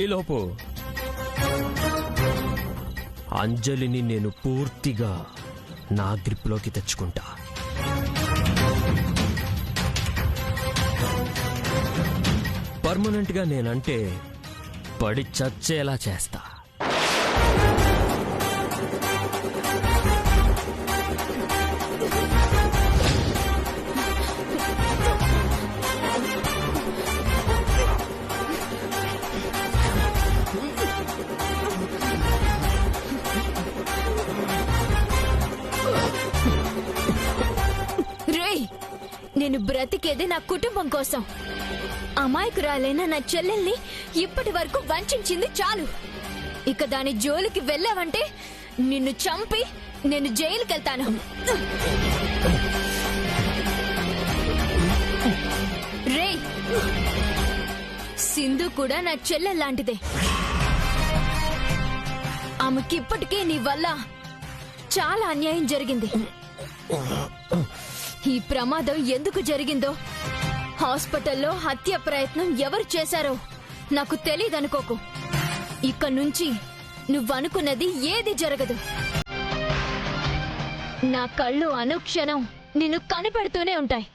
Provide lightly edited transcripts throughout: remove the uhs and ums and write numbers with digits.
ఈలోపు అంజలిని నేను పూర్తిగా నా గ్రిప్లోకి తెచ్చుకుంటా. పర్మనెంట్గా నేనంటే పడి చచ్చేలా చేస్తా. నేను బ్రతికేది నా కుటుంబం కోసం. అమాయకురాలైన నా చెల్లెల్ని ఇప్పటి వరకు వంచింది చాలు. ఇక దాని జోలికి వెళ్ళావంటే నిన్ను చంపి నేను జైలుకెళ్తాను. రే, సింధు కూడా నా చెల్లెల్లాంటిదే. ఆమెకిప్పటికే నీ వల్ల చాలా అన్యాయం జరిగింది. ఈ ప్రమాదం ఎందుకు జరిగిందో, హాస్పిటల్లో హత్య ప్రయత్నం ఎవరు చేశారో నాకు తెలీదనుకోకు. ఇక నుంచి నువ్వనుకున్నది ఏది జరగదు. నా కళ్ళు అనుక్షణం నిన్ను కనిపెడుతూనే ఉంటాయి.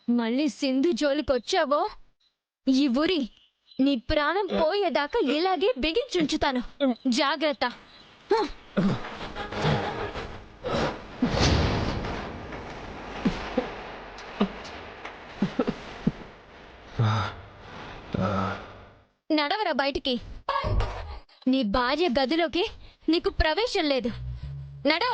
మళ్ళీ సింధు జోలికొచ్చావో ఈ ఊరి నీ ప్రాణం పోయేదాకా ఇలాగే బిగించుంచుతాను. జాగ్రత్త. నడవరా బయటికి. నీ భార్య గదిలోకి నీకు ప్రవేశం లేదు. నడవ.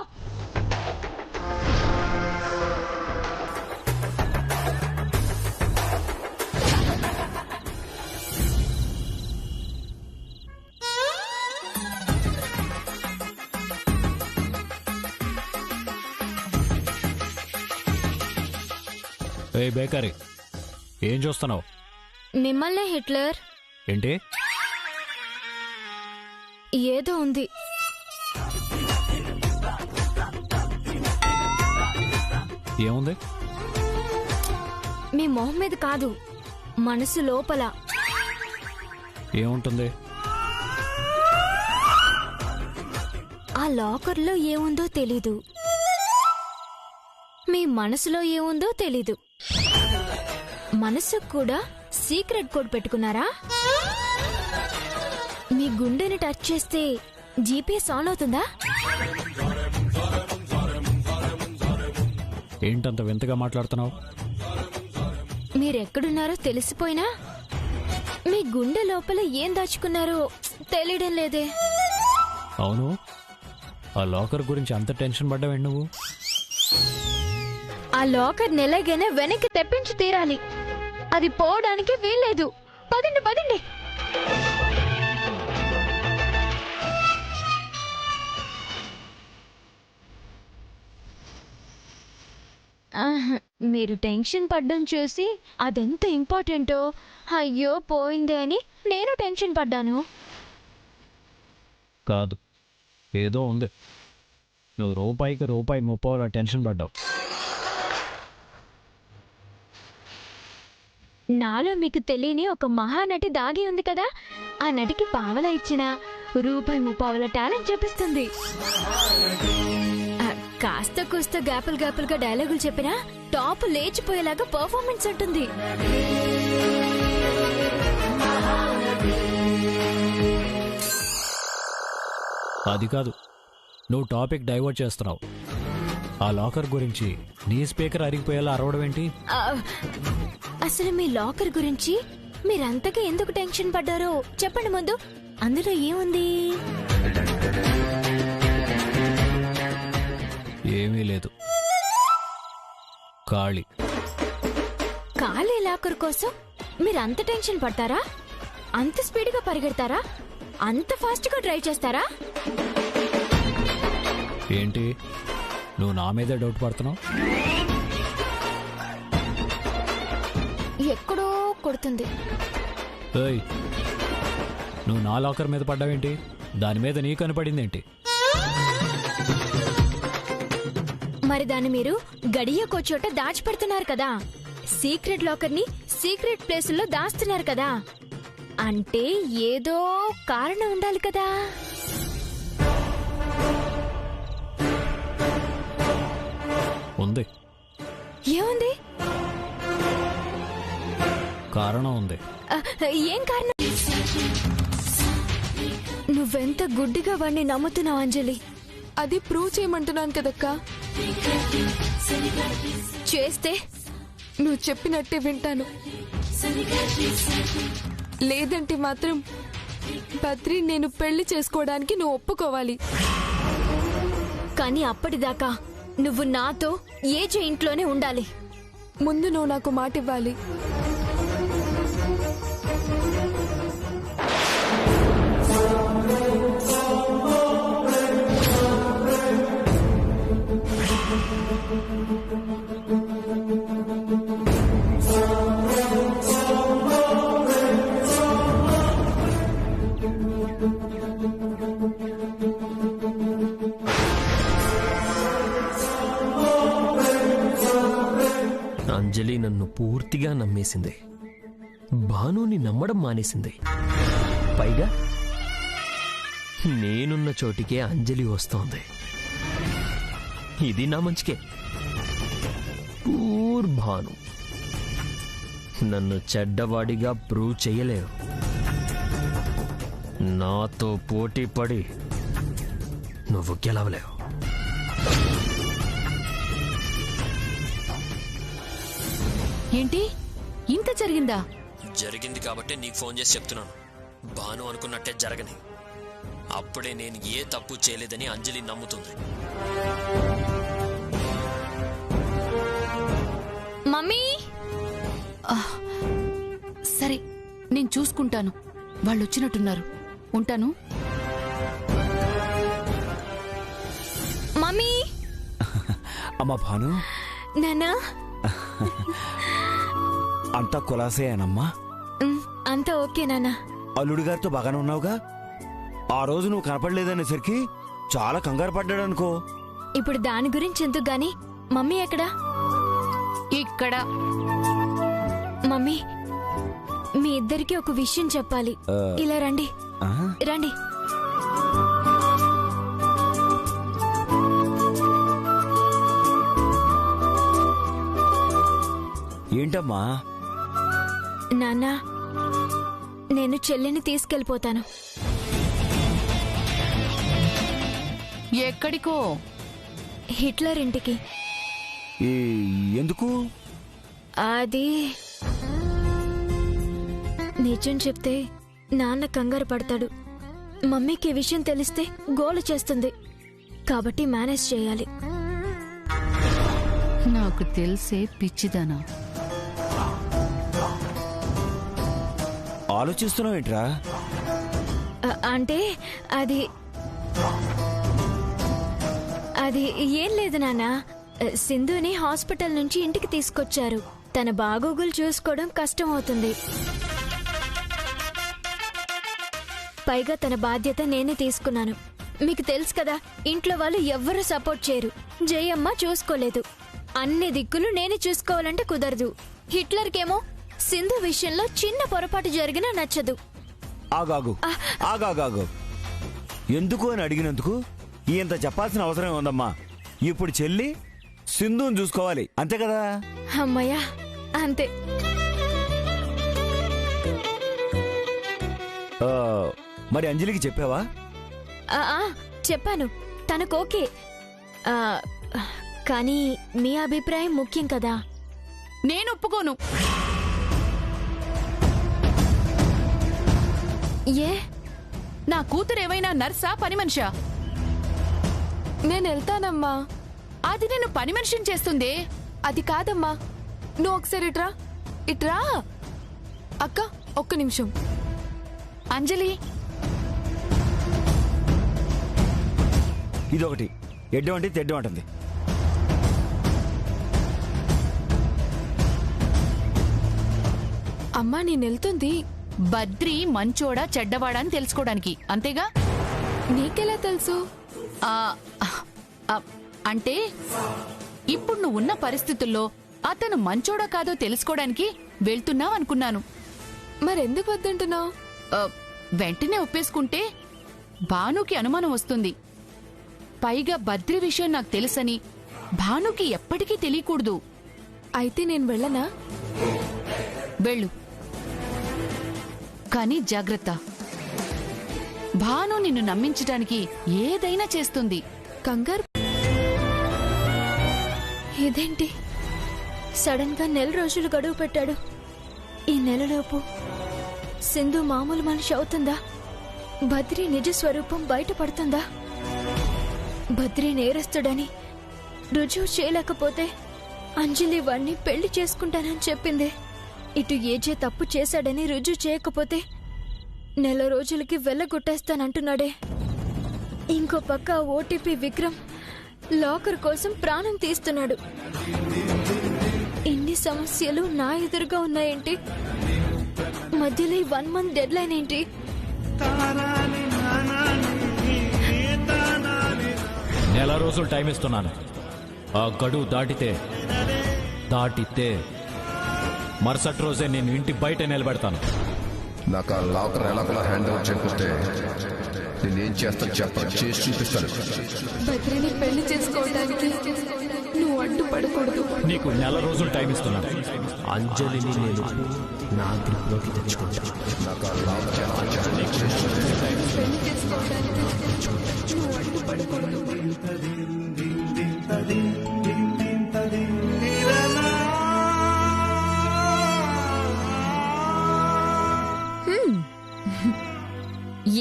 ఏ బేకరీ, ఏం చూస్తున్నావు? మిమ్మల్నే హిట్లర్. ఏంటి? ఏదో ఉంది. ఏముంది? మీ మొహం మీద కాదు, మనసు లోపల. ఏముంటుంది? ఆ లాకర్లో ఏముందో తెలీదు, మీ మనసులో ఏముందో తెలీదు. మనసుకు కూడా సీక్రెట్ కోడ్ పెట్టుకున్నారా? మీ గుండెని టచ్ చేస్తే జీపీఎస్ ఆన్ అవుతుందా? ఏంటంత వింతగా మాట్లాడుతున్నావు? మీరెక్కడున్నారో తెలిసిపోయినా మీ గుండె లోపల ఏం దాచుకున్నారో తెలియడం లేదే. అవును, ఆ లాకర్ గురించి అంత టెన్షన్ పడ్డావేంటి నువ్వు? ఆ లాకర్ నెలగైనా వెనక్కి తెప్పించి తీరాలి. అది పోవడానికి వీల్లేదు. పదండి పదండి. మీరు టెన్షన్ పడ్డం చూసి అదెంత ఇంపార్టెంటో, అయ్యో పోయిందే అని నేను టెన్షన్ పడ్డాను. కాదు, ఏదో ఉంది. నువ్వు రూపాయికి రూపాయి 30 టెన్షన్ పడ్డావు. నాలో మీకు తెలియని ఒక మహానటి దాగి ఉంది కదా. ఆ నటికి పావలా ఇచ్చిన రూపాయి 30 టాలెంట్ చూపిస్తుంది. కాస్త కూస్త గ్యాపులుగా డైలాగులు చెప్పినా టాప్ లేచిపోయేలాగా పర్ఫార్మెన్స్ ఉంటుంది. అది కాదు, నువ్వు టాపిక్ డైవర్ట్ చేస్తున్నావు. ఆ లాకర్ గురించి నీ స్పీకర్ అరిగిపోయేలా అరవడం ఏంటి? అసలు మీ లాకర్ గురించి మీరంతగా ఎందుకు టెన్షన్ పడ్డారో చెప్పండి ముందు. అందులో ఏముంది? ఏమీ లేదు. ఖాళీ. ఖాళీ లాకర్ కోసం మీరంత టెన్షన్ పడతారా? అంత స్పీడ్గా పరిగెడతారా? అంత ఫాస్ట్గా డ్రైవ్ చేస్తారా? ఏంటి, నువ్వు నా మీదే డౌట్ పడుతున్నావు? ఎక్కడో కొడుతుంది. ఏయ్, నువ్వు నా లాకర్ మీద పడ్డావేంటి? దాని మీద నీ కనపడిందేంటి? మరి దాన్ని మీరు గడియకో చోట దాచిపెడుతున్నారు కదా. సీక్రెట్ లాకర్ ని సీక్రెట్ ప్లేసుల్లో దాస్తున్నారు కదా, అంటే ఏదో కారణం ఉండాలి కదా. ఉంది, ఏముంది? కారణం ఉంది. ఏం కారణం? నువ్వెంత గుడ్డిగా వాడిని నమ్ముతున్నావు అంజలి. అది ప్రూవ్ చేయమంటున్నాను కదక్కా. చేస్తే నువ్వు చెప్పినట్టే వింటాను, లేదంటే మాత్రం బద్రి నేను పెళ్లి చేసుకోవడానికి నువ్వు ఒప్పుకోవాలి. కానీ అప్పటిదాకా నువ్వు నాతో ఏజే ఇంట్లోనే ఉండాలి. ముందు నువ్వు నాకు మాట ఇవ్వాలి. అంజలి నన్ను పూర్తిగా నమ్మేసింది. భానుని నమ్మడం మానేసింది. పైగా నేనున్న చోటికే అంజలి వస్తోంది. ఇది నా మంచికే. పూర్ భాను నన్ను చెడ్డవాడిగా ప్రూవ్ చేయలేవు. నాతో పోటీ పడి నువ్వు గెలవలేవు. ఏంటి ఇంత జరిగిందా? జరిగింది కాబట్టి నీకు ఫోన్ చేసి చెప్తున్నాను. భాను అనుకున్నట్టే జరగని. అప్పుడే నేను ఏ తప్పు చేయలేదని అంజలి నమ్ముతుంది. మమ్మీ, సరే నేను చూసుకుంటాను. వాళ్ళు వచ్చినట్టున్నారు, ఉంటాను. మమ్మీ. అమ్మ భాను, నాన్నా, అంతా కులాసేనమ్మా? అంతా ఓకే నాన్నా. అల్లుడి గారితో బాగానే ఉన్నావుగా? ఆ రోజు నువ్వు కనపడలేదనేసరికి చాలా కంగారు పడ్డాడు అనుకో. ఇప్పుడు దాని గురించి ఎందుకు గాని, మమ్మీ ఎక్కడా? ఇక్కడ. మమ్మీ, మీ ఇద్దరికి ఒక విషయం చెప్పాలి. ఇలా రండి, రండి. ఏంటమ్మా? నాన్నా, నేను చెల్లిని తీసుకెళ్ళిపోతాను. ఎక్కడికో? హిట్లర్ ఇంటికి. ఎందుకు? అది నిజం చెప్తే నాన్న కంగారు పడతాడు. మమ్మీకి ఈ విషయం తెలిస్తే గోల చేస్తుంది. కాబట్టి మేనేజ్ చేయాలి. నాకు తెలిసే పిచ్చిదానా. ఆలోచిస్తున్నావేంట్రా? అంటే అది అది ఏం లేదు నాన్న. సింధుని హాస్పిటల్ నుంచి ఇంటికి తీసుకొచ్చారు. తన బాగోగులు చూసుకోవడం కష్టం అవుతుంది. పైగా తన బాధ్యత నేనే తీసుకున్నాను. మీకు తెలుసు కదా, ఇంట్లో వాళ్ళు ఎవ్వరూ సపోర్ట్ చేయరు. జయమ్మ చూసుకోలేదు. అన్ని దిక్కులు నేనే చూసుకోవాలంటే కుదరదు. హిట్లర్కేమో సింధు విషయంలో చిన్న పొరపాటు జరిగినా నచ్చదు. ఆగాగు ఆగాగాగు, ఎందుకు అని అడిగినందుకు ఇంత చెప్పాల్సిన అవసరం ఉందమ్మా. ఇప్పుడు చెల్లి సింధుని చూసుకోవాలి, అంతే కదా? అమ్మయ్యా, అంతే. మరి అంజలికి చెప్పావా? చెప్పాను, తనకు ఓకే. కానీ మీ అభిప్రాయం ముఖ్యం కదా. నేను ఒప్పుకోను. ఏ? నా కూతురు ఏమైనా నర్సా, పని మనిషా? నేను వెళ్తానమ్మా. అది నేను పని మనిషిని చేస్తుందే. అది కాదమ్మా, నువ్వు ఒకసారి ఇట్రా. ఇట్రా అక్క, ఒక్క నిమిషం. అంజలి, ఇదొకటి ఎడ్డం అంటే తెడ్డం అంటుంది. అమ్మా, నేను వెళ్తుంది బద్రి మంచోడా చెడ్డవాడా అని తెలుసుకోవడానికి, అంతేగా? నీకెలా తెలుసు? అంటే ఇప్పుడు నువ్వున్న పరిస్థితుల్లో అతను మంచోడా కాదో తెలుసుకోవడానికి వెళ్తున్నావు అనుకున్నాను. మరెందుకు వద్దంటున్నావు? వెంటనే ఒప్పేసుకుంటే భానుకి అనుమానం వస్తుంది. పైగా బద్రి విషయం నాకు తెలుసని భానుకి ఎప్పటికీ తెలియకూడదు. అయితే నేను వెళ్ళనా? వెళ్ళు, కానీ జాగ్రత్త. భాను నిన్ను నమ్మించడానికి ఏదైనా చేస్తుంది. కంగారు. ఇదేంటి సడన్ గా 1 రోజులు గడువు పెట్టాడు. ఈ నెలలోపు సింధు మామూలు మనిషి అవుతుందా? బద్రి నిజ స్వరూపం బయటపడుతుందా? బద్రి నేరస్తుడని రుజువు చేయలేకపోతే అంజలి వాణ్ణి పెళ్లి చేసుకుంటానని చెప్పింది. ఇటు ఏజే తప్పు చేశాడని రుజువు చేయకపోతే 1 రోజులకి వెళ్ళగొట్టేస్తానంటున్నాడే. ఇంకో పక్క ఓటీపీ విక్రమ్ లాకర్ కోసం ప్రాణం తీస్తున్నాడు. ఇన్ని సమస్యలు నా ఎదురుగా ఉన్నాయేంటి? మధ్యలో ఈ 1 month డెడ్ లైన్ ఏంటి? నెల రోజులు టైం ఇస్తున్నాను. ఆ గడువు దాటితే మరుసటి రోజే నేను ఇంటి బయట నిలబెడతాను. నాకు ఆ లాకర్ ఎలాగోలా హ్యాండ్ ఓవర్ చేయకపోతే నేనేం చేస్తాను చేసి చూపిస్తాను. బద్రిని పెళ్లి చేసుకోవడానికి నువ్వు అడ్డుపడకూడదు. నీకు 1 రోజులు టైం ఇస్తున్నాను. అంజలిని నేను నా గ్రిప్లోకి తెచ్చుకుంటా. నాకు ఆ లాకర్ ఎలా చేయాలో పెళ్లి చేసుకోవడానికి నువ్వు అడ్డుపడకూడదు.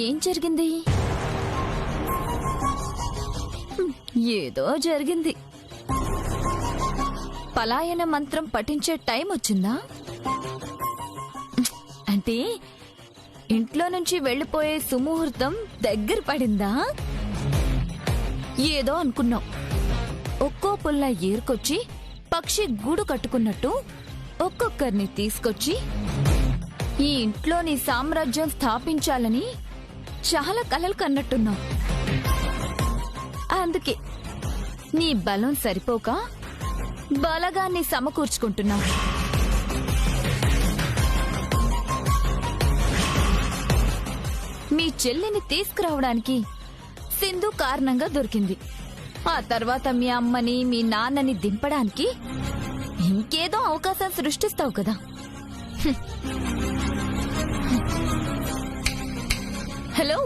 ఏం జరిగింది? ఏదో జరిగింది. పలాయన మంత్రం పఠించే టైం వచ్చిందా? అంటే ఇంట్లో నుంచి వెళ్లిపోయే సుముహూర్తం దగ్గర పడిందా? ఏదో అనుకున్నాం. ఒక్కో పుల్ల ఏరుకొచ్చి పక్షి గూడు కట్టుకున్నట్టు ఒక్కొక్కరిని తీసుకొచ్చి ఈ ఇంట్లో నీ సామ్రాజ్యం స్థాపించాలని చాలా కలలు కన్నట్టున్నావు. అందుకే నీ బలం సరిపోక బలగాన్ని సమకూర్చుకుంటున్నావు. మీ చెల్లిని తీసుకురావడానికి సింధు కారణంగా దొరికింది. ఆ తర్వాత మీ అమ్మని మీ నాన్నని దింపడానికి ఇంకేదో అవకాశం సృష్టిస్తావు కదా. హలో,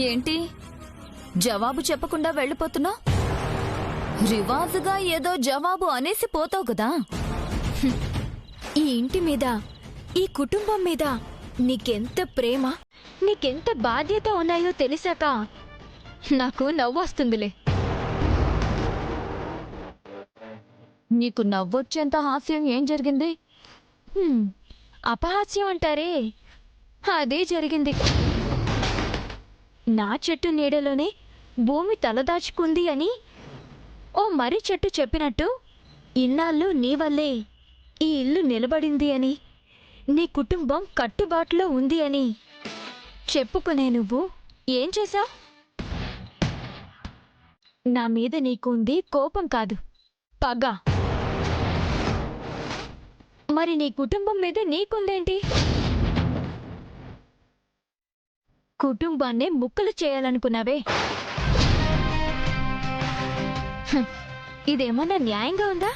ఏంటి జవాబు చెప్పకుండా వెళ్ళిపోతున్నా? రివాజుగా ఏదో జవాబు అనేసి పోతావు కదా. ఈ ఇంటి మీద, ఈ కుటుంబం మీద నీకెంత ప్రేమ, నీకెంత బాధ్యత ఉన్నాయో తెలిసాక నాకు నవ్వొస్తుందిలే. నీకు నవ్వొచ్చేంత హాస్యం ఏం జరిగింది? అపహాస్యం అంటారే, అదే జరిగింది. నా చెట్టు నీడలోనే భూమి తలదాచుకుంది అని ఓ మర్రి చెట్టు చెప్పినట్టు ఇన్నాళ్ళు నీ వల్లే ఈ ఇల్లు నిలబడింది అని, నీ కుటుంబం కట్టుబాటులో ఉంది అని చెప్పుకునే నువ్వు ఏం చేశావు? నా మీద నీకుంది కోపం కాదు, పగ. మరి నీ కుటుంబం మీద నీకుందేంటి? కుటుంబాన్నే ముక్కలు చేయాలనుకున్నావే. ఇదేమన్నా న్యాయంగా ఉందా?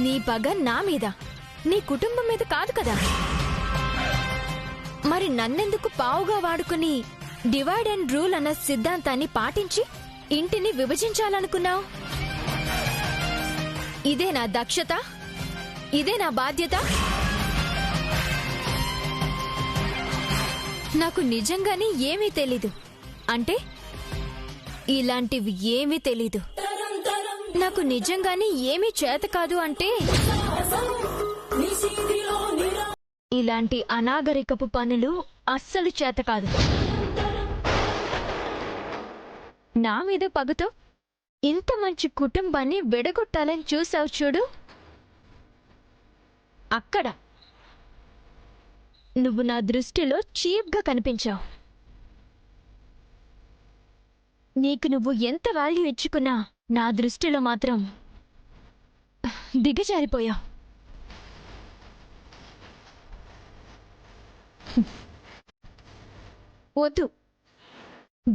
నీ పగ నా మీద, నీ కుటుంబం మీద కాదు కదా. మరి నన్నెందుకు పావుగా వాడుకుని డివైడ్ అండ్ రూల్ అన్న సిద్ధాంతాన్ని పాటించి ఇంటిని విభజించాలనుకున్నావు? ఇదే నా దక్షత? ఇదే నా బాధ్యత? నాకు నిజంగానే ఏమీ తెలీదు అంటే ఇలాంటివి ఏమీ తెలీదు. నాకు నిజంగానే ఏమీ చేత కాదు అంటే ఇలాంటి అనాగరికపు పనులు అస్సలు చేత కాదు. నా మీద పగతో ఇంత మంచి కుటుంబాన్ని విడగొట్టాలని చూసావు చూడు, అక్కడ నువ్వు నా దృష్టిలో చీప్గా కనిపించావు. నీకు నువ్వు ఎంత వాల్యూ ఇచ్చుకున్నా నా దృష్టిలో మాత్రం దిగజారిపోయా. వద్దు.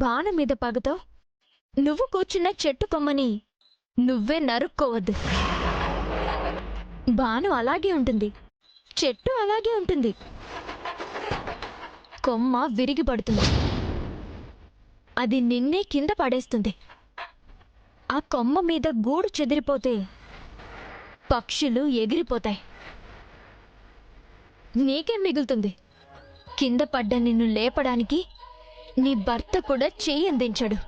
బాణ మీద పగతో నువ్వు కూర్చున్న చెట్టు కొమ్మని నువ్వే నరుక్కోవద్దు. బాను అలాగే ఉంటుంది, చెట్టు అలాగే ఉంటుంది. కొమ్మ విరిగి పడుతుంది, అది నిన్నే కింద పడేస్తుంది. ఆ కొమ్మ మీద గూడు చెదిరిపోతే పక్షులు ఎగిరిపోతాయి. నీకేం మిగులుతుంది? కింద పడ్డ నిన్ను లేపడానికి నీ భర్త కూడా చెయ్యి అందించాడు.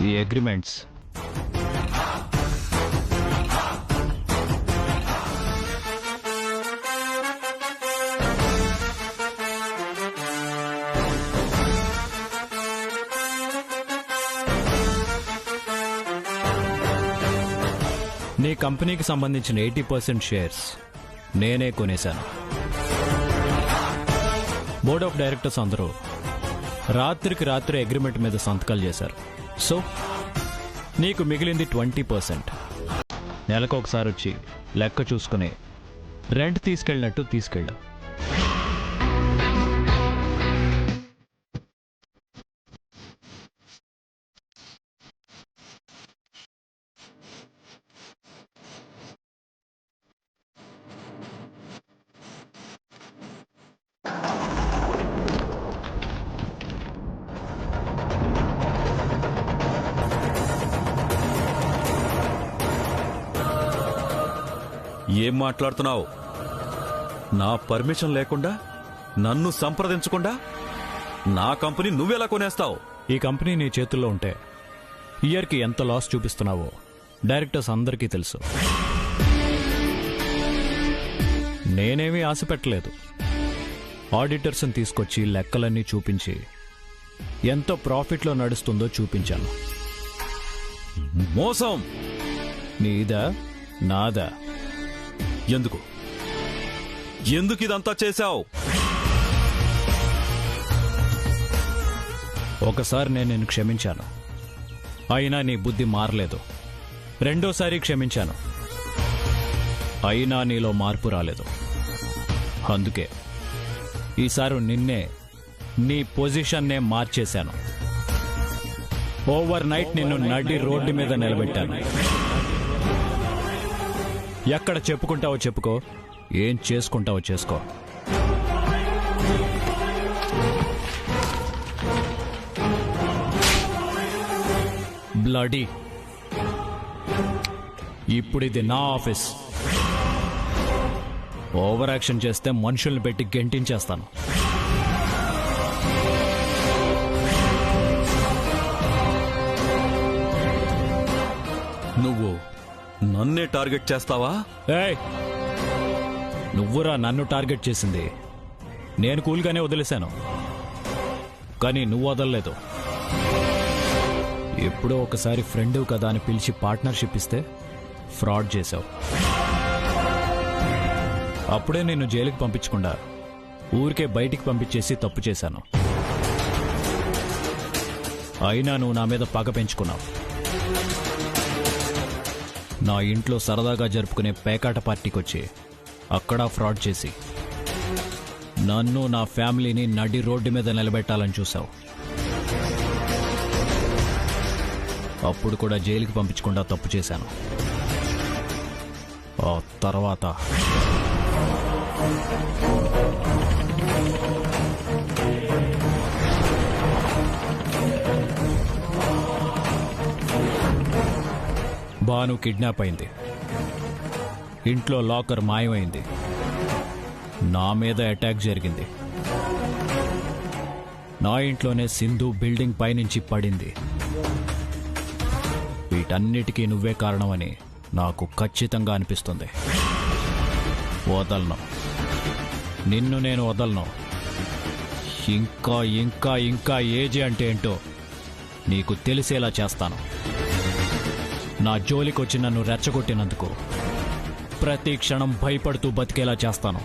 ఈ అగ్రిమెంట్స్ నీ కంపెనీకి సంబంధించిన 80% షేర్స్ నేనే కొనేశాను. బోర్డ్ ఆఫ్ డైరెక్టర్స్ అందరూ రాత్రికి రాత్రి అగ్రిమెంట్ మీద సంతకాలు చేశారు. సో నీకు మిగిలింది 20%. నెలకు ఒకసారి వచ్చి లెక్క చూసుకుని రెంట్ తీసుకెళ్ళినట్టు తీసుకెళ్ళా. ఏం మాట్లాడుతున్నావు? నా పర్మిషన్ లేకుండా, నన్ను సంప్రదించకుండా నా కంపెనీ నువ్వెలా కొనేస్తావు? ఈ కంపెనీ నీ చేతుల్లో ఉంటే ఇయర్కి ఎంత లాస్ చూపిస్తున్నావో డైరెక్టర్స్ అందరికీ తెలుసు. నేనేమీ ఆశ పెట్టలేదు. ఆడిటర్స్ని తీసుకొచ్చి లెక్కలన్నీ చూపించి ఎంతో ప్రాఫిట్లో నడుస్తుందో చూపించాను. మోసం! నీదా నాదా? ఎందుకు ఇదంతా చేశావు? ఒకసారి నేను నిన్ను క్షమించాను, అయినా నీ బుద్ధి మారలేదు. రెండోసారి క్షమించాను, అయినా నీలో మార్పు రాలేదు. అందుకే ఈసారి నిన్నే, నీ పొజిషన్నే మార్చేశాను. ఓవర్ నైట్ నిన్ను నడి రోడ్డు మీద నిలబెట్టాను. ఎక్కడ చెప్పుకుంటావో చెప్పుకో, ఏం చేసుకుంటావో చేసుకో. బ్లడీ, ఇప్పుడు ఇది నా ఆఫీస్. ఓవర్ యాక్షన్ చేస్తే మనుషుల్ని పెట్టి గెంటించేస్తాను. నువ్వు నన్నే టార్గెట్ చేస్తావా? ఏయ్, నువ్వురా నన్ను టార్గెట్ చేసింది. నేను కూల్గానే వదిలేశాను, కానీ నువ్వు వదలలేదు. ఎప్పుడో ఒకసారి ఫ్రెండ్ కదా అని పిలిచి పార్ట్నర్షిప్ ఇస్తే ఫ్రాడ్ చేశావు. అప్పుడే నిన్ను జైలుకి పంపించకుండా ఊరికే బయటికి పంపించేసి తప్పు చేశాను. అయినా నువ్వు నా మీద పగ పెంచుకున్నావు. నా ఇంట్లో సరదాగా జరుపుకునే పేకాట పార్టీకి వచ్చి అక్కడ ఫ్రాడ్ చేసి నన్ను, నా ఫ్యామిలీని నడి రోడ్డు మీద నిలబెట్టాలని చూశావు. అప్పుడు కూడా జైలుకి పంపించకుండా తప్పు చేశాను. ఆ తర్వాత బాను కిడ్నాప్ అయింది. ఇంట్లో లాకర్ మాయమైంది. నా మీద అటాక్ జరిగింది. నా ఇంట్లోనే సింధు బిల్డింగ్ పైనుంచి పడింది. వీటన్నిటికీ నువ్వే కారణమని నాకు ఖచ్చితంగా అనిపిస్తుంది. వదలను, నిన్ను నేను వదలను. ఇంకా ఇంకా ఇంకా ఏజీ అంటే ఏంటో నీకు తెలిసేలా చేస్తాను. నా జోలికొచ్చి నన్ను రెచ్చగొట్టినందుకు ప్రతి క్షణం భయపడుతూ బతికేలా చేస్తాను.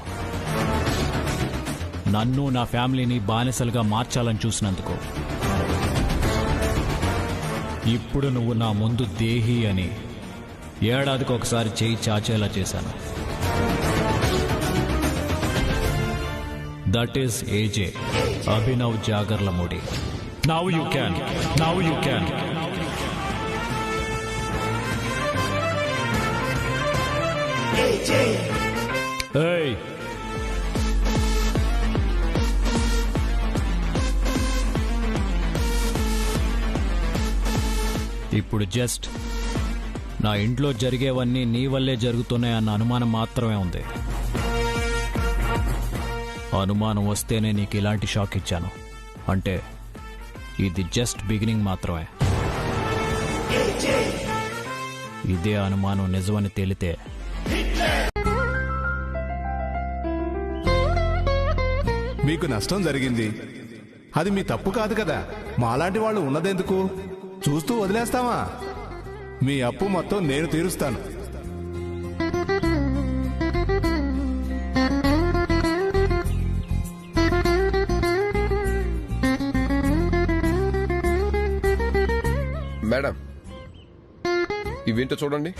నన్ను నా ఫ్యామిలీని బానిసలుగా మార్చాలని చూసినందుకు. ఇప్పుడు నువ్వు నా ముందు దేహి అని ఏడాదికి ఒకసారి చేయి చాచేలా చేశాను. That is AJ Abhinav Jagarlamudi. Now you can. ఏయ్, ఇప్పుడు జస్ట్ నా ఇంట్లో జరిగేవన్నీ నీ వల్లే జరుగుతున్నాయన్న అనుమానం మాత్రమే ఉంది. అనుమానం వస్తేనే నీకు ఇలాంటి షాక్ ఇచ్చాను. అంటే ఇది జస్ట్ బిగినింగ్ మాత్రమే. ఇదే అనుమానం నిజమని తేలితే మీకు నష్టం జరిగింది, అది మీ తప్పు కాదు కదా. మాలాంటి వాళ్ళు ఉన్నదెందుకు? చూస్తూ వదిలేస్తావా? మీ అప్పు మొత్తం నేను తీరుస్తాను. మేడం, ఇవేంటో చూడండి.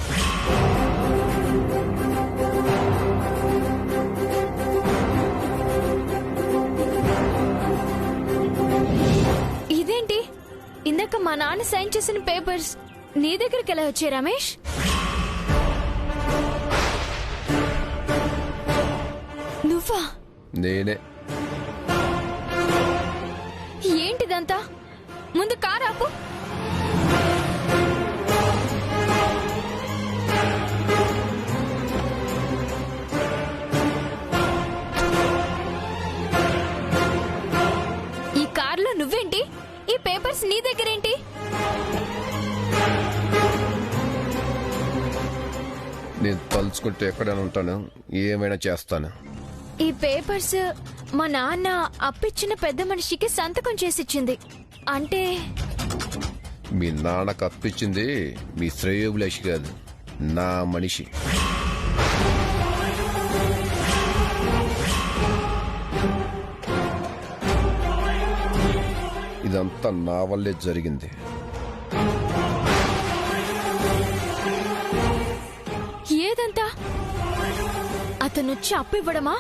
ఇదేంటి? ఇందాక మా నాన్న సైన్ చేసిన పేపర్స్ నీ దగ్గరికి ఎలా వచ్చాయి రమేష్? నువ్వా? నేనే. ఏంటిదంతా? ముందు కారు ఆపు. ఈ కారులో నువ్వేంటి? ఈ పేపర్స్ నీ దగ్గరేంటి? నేను తలుచుకుంటే ఎక్కడైనా ఉంటాను, ఏమైనా చేస్తాను. ఈ పేపర్స్ మా నాన్న అప్పిచ్చిన పెద్ద మనిషికి సంతకం చేసిచ్చింది. అంటే మీ నాన్నకు అప్పించింది మీ శ్రేయోభిలాషి కాదు, నా మనిషి. ఇదంతా నా వల్లే జరిగింది. ఏదంతా? అతనొచ్చి అప్పు ఇవ్వడమా?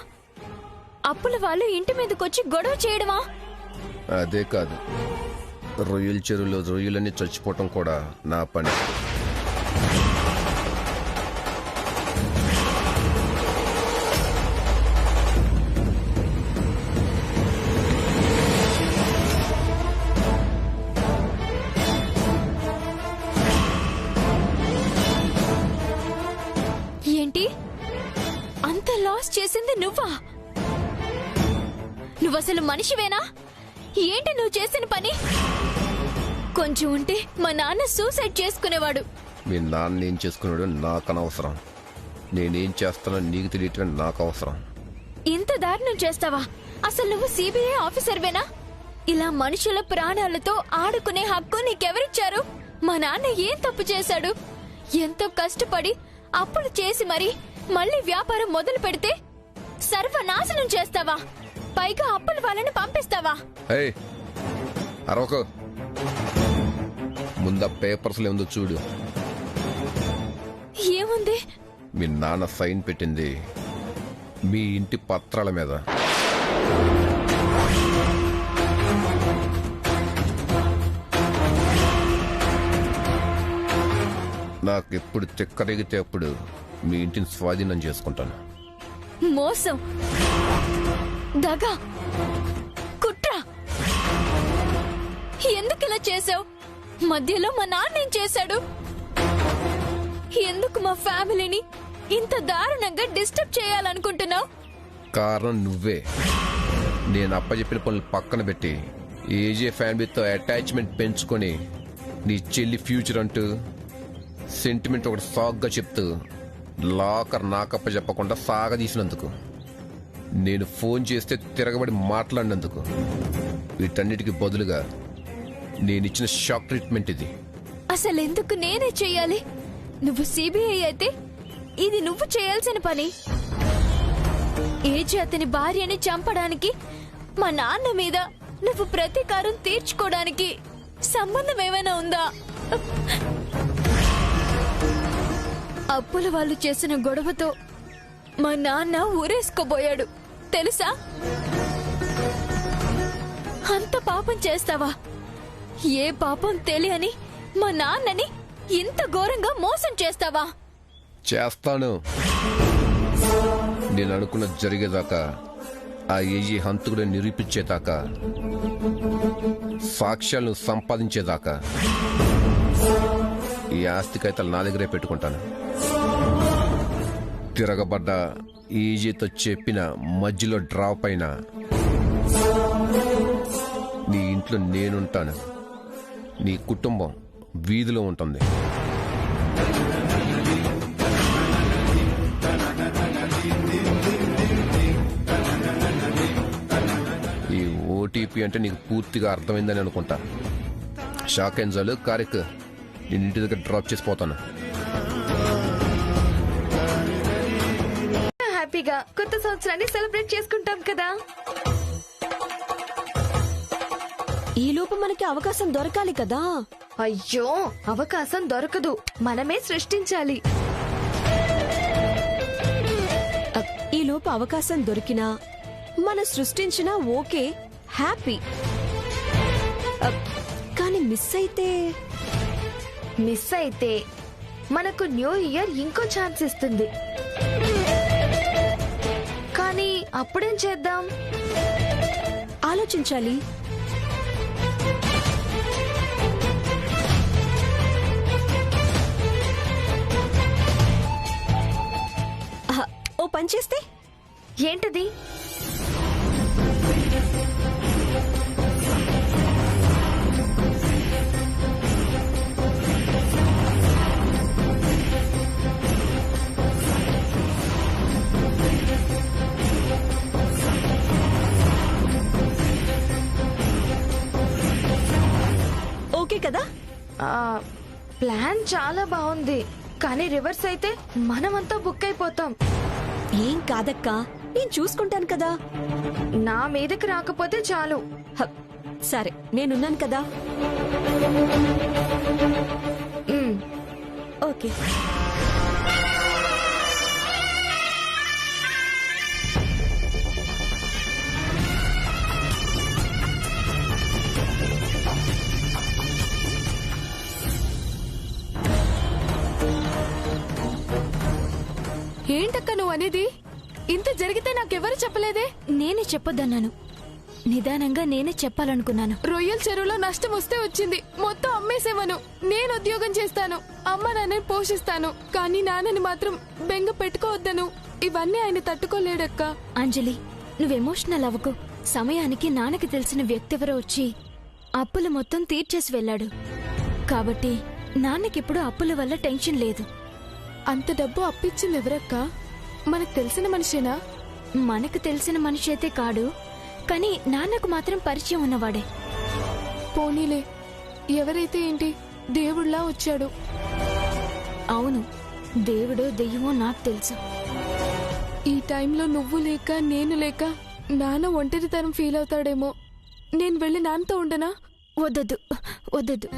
అప్పుల వాళ్ళు ఇంటి మీదకొచ్చి గొడవ చేయడమా? అదే కాదు, రొయ్యల చెరువులో రొయ్యలన్నీ చచ్చిపోవటం కూడా నా పని. ఏంటి? అంత లాస్ చేసింది నువ్వా? నువ్వసలు మనిషివేనా? ఏంటి నువ్వు చేసిన పని? కొంచెం ఉంటే మా నాన్న సూసైడ్ చేసుకునేవాడు. మీ నాన్న ఏం చేసుకున్నాడో నాకు అనవసరం. నేనేం చేస్తానో నీకు తెలియటం నాకు అవసరం. ఇంత దారుణం చేస్తావా? అసలు నువ్వు సిబిఐ ఆఫీసర్వేనా? ఇలా మనుషుల ప్రాణాలతో ఆడుకునే హక్కు నీకెవరిచ్చారు? మా నాన్న ఏం తప్పు చేశాడు? ఎంతో కష్టపడి అప్పులు చేసి మళ్ళీ వ్యాపారం మొదలు పెడితే సర్వనాశనం చేస్తావా? పైగా అప్పుల వాళ్ళని పంపిస్తావా? అరవకు. ముందు పేపర్స్ ఏముందో చూడు. ఏముంది? మీ నాన్న సైన్ పెట్టింది మీ ఇంటి పత్రాల మీద. నాకు ఎప్పుడు తిక్కరేగితే అప్పుడు మీ ఇంటిని స్వాధీనం చేసుకుంటాను. మోసం, దగ, కుట్ర. ఎందుకు ఇలా చేసావు? మధ్యలో మా నాన్న ఏం చేశాడు? ఎందుకు మా ఫ్యామిలీని ఇంత దారుణంగా డిస్టర్బ్ చేయాలనుకుంటున్నావు? కారణం నువ్వే. నేను అప్పచెప్పిన పనులు పక్కన పెట్టి ఏజే ఫ్యామిలీతో అటాచ్మెంట్ పెంచుకొని నీ చెల్లి ఫ్యూచర్ అంటూ సెంటిమెంట్ ఒకటి సాగ్గా చెప్తూ లాకర్ నాకప్ప చెప్పకుండా సాగదీసినందుకు, నేను ఫోన్ చేస్తే తిరగబడి మాట్లాడినందుకు, వీటన్నిటికీ బదులుగా నేనిచ్చిన షాక్ ట్రీట్మెంట్ ఇది. అసలు ఎందుకు నేనే చెయ్యాలి? నువ్వు సిబిఐ అయితే ఇది నువ్వు చేయాల్సిన పని. ఏజీ అతని భార్యని చంపడానికి మా నాన్న మీద నువ్వు ప్రతీకారం తీర్చుకోవడానికి సంబంధం ఏమైనా ఉందా? అప్పుల వాళ్ళు చేసిన గొడవతో మా నాన్న ఊరేసుకోబోయాడు తెలుసా? అంత పాపం చేస్తావా? ఏ పాపం తెలియని మా నాన్నని ఇంత ఘోరంగా మోసం చేస్తావా? చేస్తాను. నేను అనుకున్నది జరిగేదాకా, ఆ ఏజీ హంతకుడు నిరూపించేదాకా, సాక్ష్యాలను సంపాదించేదాకా ఈ ఆస్తికైతలు నా దగ్గరే పెట్టుకుంటాను. తిరగబడ్డ ఈజీతో చెప్పిన మధ్యలో డ్రాప్ అయిన నీ ఇంట్లో నేనుంటాను, నీ కుటుంబం వీధిలో ఉంటుంది. ఈ ఓటీపీ అంటే నీకు పూర్తిగా అర్థమైందని అనుకుంటా. షాక్ ఎంజాలు కారెక్ నేను ఇంటి దగ్గర డ్రాప్ చేసిపోతాను. హ్యాపీగా కొత్త సంవత్సరాన్ని సెలబ్రేట్ చేసుకుంటాం కదా. ఈ లోపు మనకి అవకాశం దొరకాలి కదా. అయ్యో, అవకాశం దొరకదు, మనమే సృష్టించాలి. ఈ లోపు అవకాశం దొరికినా మన సృష్టించినా ఓకే, హ్యాపీ. కానీ మిస్ అయితే మనకు న్యూ ఇయర్ ఇంకో ఛాన్స్ ఇస్తుంది. కానీ అప్పుడేం చేద్దాం? ఆలోచించాలి. ఓ పని చేస్తే ఏంటది? ఓకే కదా? ప్లాన్ చాలా బాగుంది, కానీ రివర్స్ అయితే మనమంతా బుక్ అయిపోతాం. ఏం కాదక్కా, నేను చూసుకుంటాను కదా. నా మీదకి రాకపోతే చాలు. సరే, నేనున్నాను కదా. ఓకే. ఏంటక్క నువ్వు అనేది? ఇంత జరిగితే నాకెవరు చెప్పలేదే? నేనే చెప్పొద్దన్నాను, నిదానంగా నేనే చెప్పాలనుకున్నాను. రొయ్యల చెరువులో నష్టం వస్తే వచ్చింది, మొత్తం అమ్మేసేవను. నేను ఉద్యోగం చేస్తాను, అమ్మ నాన్నని పోషిస్తాను, కానీ నాన్నని మాత్రం బెంగ పెట్టుకోవద్దను. ఇవన్నీ ఆయన తట్టుకోలేడక్క. అంజలి, నువ్వు ఎమోషనల్ అవ్వకు. సమయానికి నాన్నకి తెలిసిన వ్యక్తి ఎవరో వచ్చి అప్పులు మొత్తం తీర్చేసి వెళ్ళాడు. కాబట్టి నాన్నకిప్పుడు అప్పుల వల్ల టెన్షన్ లేదు. అంత డబ్బు అప్పిచ్చింది ఎవరక్క? మనకు తెలిసిన మనిషేనా? మనకు తెలిసిన మనిషి అయితే కాడు, కానీ నాన్నకు మాత్రం పరిచయం ఉన్నవాడే. పోనీలే, ఎవరైతే ఏంటి, దేవుళ్లా వచ్చాడు. అవును, దేవుడో దెయ్యమో నాకు తెలుసు. ఈ టైంలో నువ్వు లేక నేను లేక నాన్న ఒంటరితనం ఫీల్ అవుతాడేమో. నేను వెళ్ళి నాన్నతో ఉండనా? వద్దొద్దు వద్దొద్దు,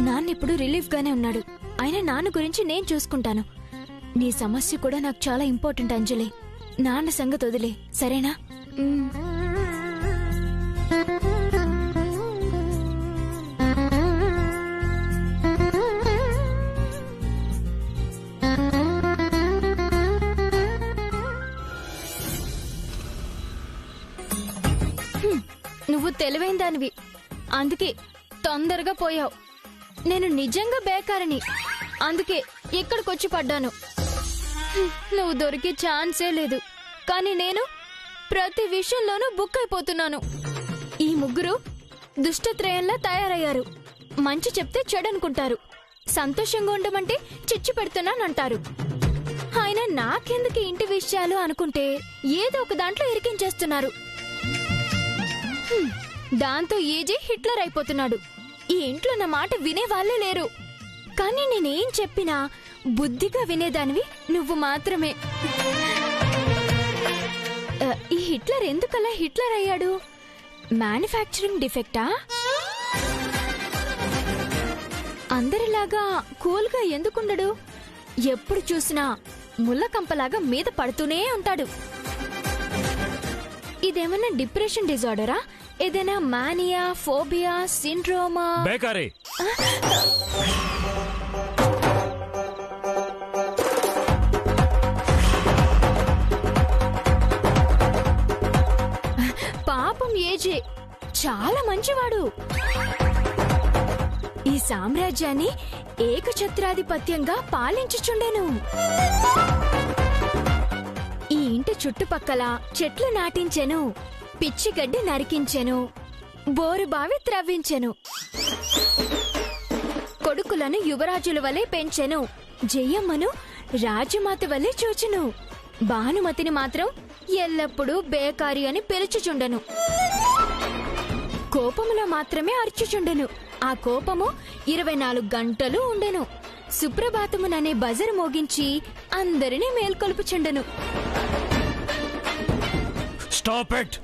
నాన్న ఇప్పుడు రిలీఫ్ గానే ఉన్నాడు. అయినా నాన్న గురించి నేను చూసుకుంటాను. నీ సమస్య కూడా నాకు చాలా ఇంపార్టెంట్ అంజలి. నాన్న సంగతి వదిలే, సరేనా? నువ్వు తెలివైన దానివి, అందుకే తొందరగా పోయావు. నేను నిజంగా బేకారని, అందుకే ఇక్కడికొచ్చి పడ్డాను. నువ్వు దొరికే ఛాన్సే లేదు, కానీ నేను ప్రతి విషయంలోనూ బుక్ అయిపోతున్నాను. ఈ ముగ్గురు దుష్టత్రయంలా తయారయ్యారు. మంచి చెప్తే చెడనుకుంటారు, సంతోషంగా ఉండమంటే చిచ్చు పెడుతున్నానంటారు. ఆయన నాకెందుకు ఇంటి విషయాలు అనుకుంటే ఏదో ఒక దాంట్లో ఇరికించేస్తున్నారు. దాంతో ఏజీ హిట్లర్ అయిపోతున్నాడు. ఈ ఇంట్లో నా మాట వినేవాళ్లే లేరు. కానీ నేనేం చెప్పినా బుద్ధిగా వినేదానివి నువ్వు మాత్రమే. ఈ హిట్లర్ ఎందుకలా హిట్లర్ అయ్యాడు? మ్యానుఫ్యాక్చరింగ్ డిఫెక్టా? అందరిలాగా కూల్గా ఎందుకుండడు? ఎప్పుడు చూసినా ముళ్ళకంపలాగా మీద పడుతూనే ఉంటాడు. ఇదేమన్నా డిప్రెషన్ డిజార్డరా? ఏదైనా మానియా, ఫోబియా, సిండ్రోమా? బేకారీ. పాపం ఏజే చాలా మంచివాడు. ఈ సామ్రాజ్యాన్ని ఏకఛత్రాధిపత్యంగా పాలించుచుండెను. ఈ ఇంటి చుట్టుపక్కల చెట్లు నాటించెను, పిచ్చిగడ్డి నరికించెను, బోరుబావి త్రవ్వించెను, కొడుకులను యువరాజుల వలె పెంచెను, జయమ్మను రాజమాత వలె చూచెను, భానుమతిని మాత్రం ఎల్లప్పుడూ బేకారి అని పిలుచుచుండెను. కోపములో మాత్రమే అర్చుచుండెను. ఆ కోపము 24 గంటలు ఉండెను. సుప్రభాతముననే బజరు మోగించి అందరినీ మేల్కొల్పుచుండెను. Stop it.